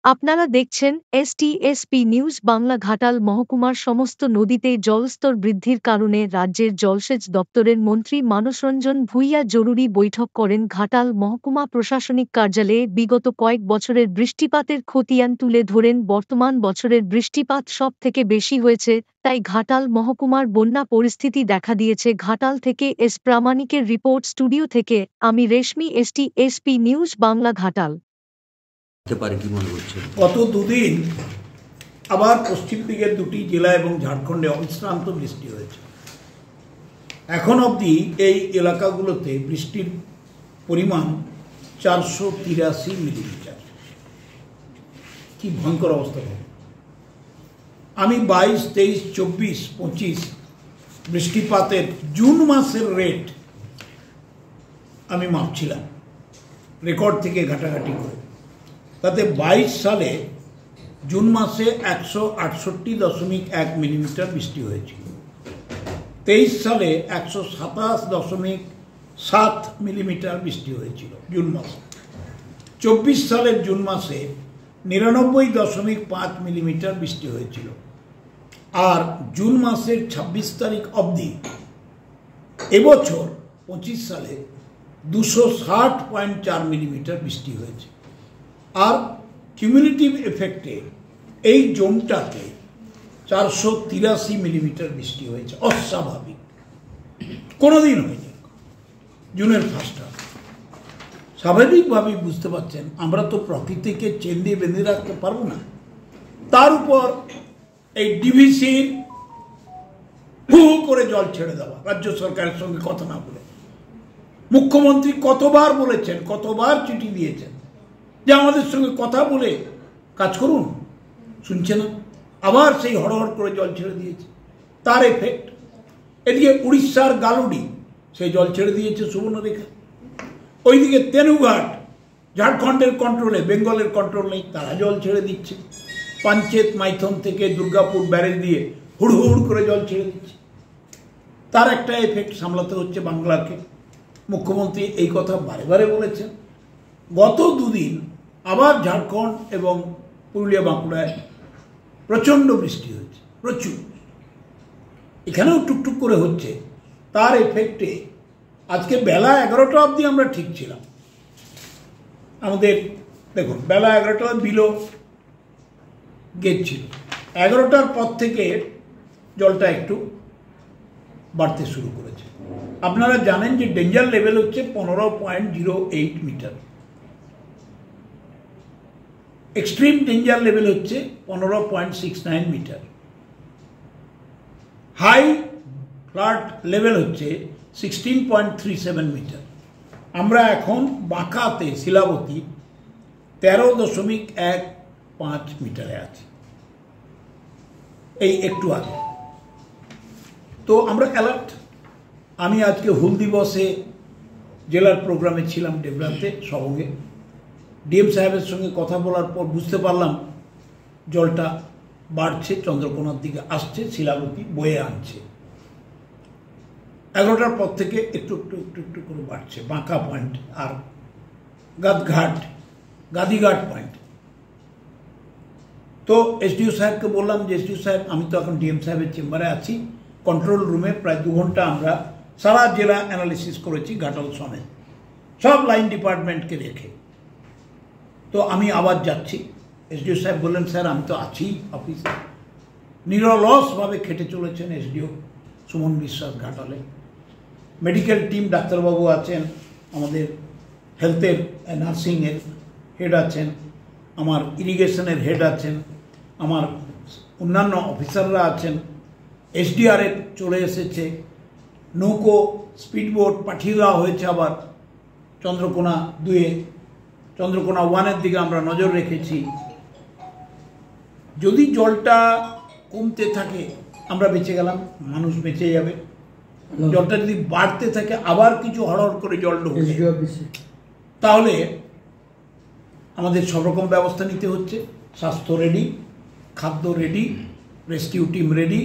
আপনারা দেখছেন STSP news Bangla. Ghatal মহকুমার সমস্ত নদীতে জলস্তর বৃদ্ধির কারণে রাজ্যের জলসেচ দপ্তরের মন্ত্রী মানসরঞ্জন ভূঁইয়া জরুরি বৈঠক করেন ঘাটাল মহকুমা প্রশাসনিক কার্যালয়ে। বিগত কয়েক বছরের বৃষ্টিপাতের খতিয়ান তুলে ধরেন বর্তমান বছরের বৃষ্টিপাত সব থেকে বেশি হয়েছে, তাই ঘাটাল মহকুমার বন্যা পরিস্থিতি দেখা দিয়েছে। ঘাটাল থেকে এস প্রামাণিকের রিপোর্ট। স্টুডিও থেকে আমি রেশমি, এসটিএসপি নিউজ বাংলা, ঘাটাল। গত দুদিন আবার পশ্চিম দিকের দুটি জেলা এবং ঝাড়খণ্ডে অবিশ্রান্ত বৃষ্টি হয়েছে। এখন অবধি এই এলাকাগুলোতে বৃষ্টির পরিমাণ 483 মিলিমিটার। কি ভয়ঙ্কর অবস্থা হবে। আমি 22, 23, 24, 25 বৃষ্টিপাতের জুন মাসের রেট আমি মাপছিলাম রেকর্ড থেকে ঘাটাঘাটি করে। তাতে 22 সালে জুন মাসে 168.1 মিলিমিটার বৃষ্টি হয়েছিল। 23 সালে 127.7 মিলিমিটার বৃষ্টি হয়েছিল জুন মাসে। 24 সালের জুন মাসে 99.5 মিলিমিটার বৃষ্টি হয়েছিল। আর জুন মাসের 26 তারিখ অবধি এবছর 25 সালে 260.4 মিলিমিটার বৃষ্টি হয়েছে। আর কিউমুলেটিভ এফেক্টে এই জোনটাতে 483 মিলিমিটার বৃষ্টি হয়েছে। অস্বাভাবিক, কোনোদিন হয়নি জুনের ফার্স্ট হাফ। স্বাভাবিকভাবেই বুঝতে পারছেন আমরা তো প্রকৃতিকে চেন দিয়ে বেঁধে রাখতে পারবো না। তার উপর এই ডিভিসির হু করে জল ছেড়ে দেওয়া, রাজ্য সরকারের সঙ্গে কথা না বলে। মুখ্যমন্ত্রী কতবার বলেছেন, কতবার চিঠি দিয়েছেন যে আমাদের সঙ্গে কথা বলে কাজ করুন, শুনছে না। আবার সেই হড়হড় করে জল ছেড়ে দিয়েছে। তার এফেক্ট এদিকে উড়িষ্যার গালুডি সেই জল ছেড়ে দিয়েছে সুবর্ণরেখা। ওইদিকে তেনুঘাট ঝাড়খণ্ডের কন্ট্রোলে, বেঙ্গলের কন্ট্রোল নেই, তারা জল ছেড়ে দিচ্ছে। পাঞ্চেত মাইথন থেকে দুর্গাপুর ব্যারেজ দিয়ে হুড় করে জল ছেড়ে দিচ্ছে। তার একটা এফেক্ট সামলাতে হচ্ছে বাংলাকে। মুখ্যমন্ত্রী এই কথা বারে বারে বলেছেন। গত দুদিন আবার ঝাড়খণ্ড এবং পুরুলিয়া বাঁকুড়ায় প্রচণ্ড বৃষ্টি হয়েছে, প্রচুর। এখানেও টুকটুক করে হচ্ছে। তার এফেক্টে আজকে বেলা 11টা অবধি আমরা ঠিক ছিলাম। আমাদের দেখুন বেলা 11টা বিলো গেজ ছিল। 11টার পর থেকে জলটা একটু বাড়তে শুরু করেছে। আপনারা জানেন যে ডেঞ্জার লেভেল হচ্ছে 15.08 মিটার, এক্সট্রিম ডেঞ্জার লেভেল হচ্ছে 15.69 মিটার, হাই ফ্লাড লেভেল হচ্ছে 16.37 মিটার। আমরা এখন বাঁকাতে শিলাবতী 13.15 মিটারে আছি, এই একটু আগে। তো আমরা অ্যালার্ট। আমি আজকে হুল দিবসে জেলার প্রোগ্রামে ছিলাম ডেবরাতে সবঙ্গে। ডিএম সাহেবের সঙ্গে কথা বলার পর বুঝতে পারলাম জলটা বাড়ছে, চন্দ্রকোনার দিকে আসছে, শিলাবতী বয়ে আনছে। 11টার পর থেকে একটু একটু একটু একটু করে বাড়ছে বাঁকা পয়েন্ট আর গাদিঘাট পয়েন্ট। তো এসডিও সাহেবকে বললাম যে এসডিও সাহেব, আমি তো এখন ডিএম সাহেবের চেম্বারে আছি, কন্ট্রোল রুমে প্রায় 2 ঘন্টা আমরা সারা জেলা অ্যানালিসিস করেছি, ঘাটাল সমেত সব লাইন ডিপার্টমেন্টকে রেখে। তো আমি আবার যাচ্ছি। এসডিও সাহেব বললেন, স্যার আমি তো আছি অফিসে। নিরলসভাবে খেটে চলেছেন এসডিও সুমন বিশ্বাস ঘাটালে। মেডিকেল টিম, ডাক্তারবাবু আছেন, আমাদের হেলথের নার্সিংয়ের হেড আছেন, আমার ইরিগেশনের হেড আছেন, আমার অন্যান্য অফিসাররা আছেন। এসডিআরএফ চলে এসেছে, নৌকো স্পিডবোট পাঠিয়ে দেওয়া হয়েছে আবার চন্দ্রকোনা 2-এ। চন্দ্রকোনা 1-এর দিকে আমরা নজর রেখেছি। যদি জলটা কমতে থাকে আমরা বেঁচে গেলাম, মানুষ বেঁচে যাবে। জলটা যদি বাড়তে থাকে, আবার কিছু হড়হড় করে জল ঢুকবে, তাহলে আমাদের সব রকম ব্যবস্থা নিতে হচ্ছে। স্বাস্থ্য রেডি, খাদ্য রেডি, রেস্কিউ টিম রেডি,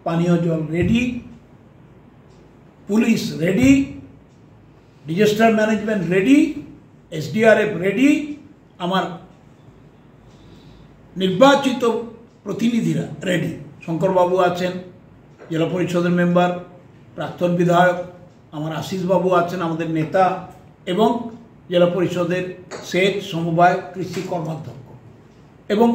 পানীয় জল ready, police ready, disaster management ready, SDRF ready, আমার নির্বাচিত প্রতিনিধিরা রেডি। শঙ্করবাবু আছেন, জেলা পরিষদের মেম্বার, প্রাক্তন বিধায়ক আমার আশিসবাবু আছেন, আমাদের নেতা, এবং জেলা পরিষদের সেচ সমবায় কৃষি কর্মাধ্যক্ষ এবং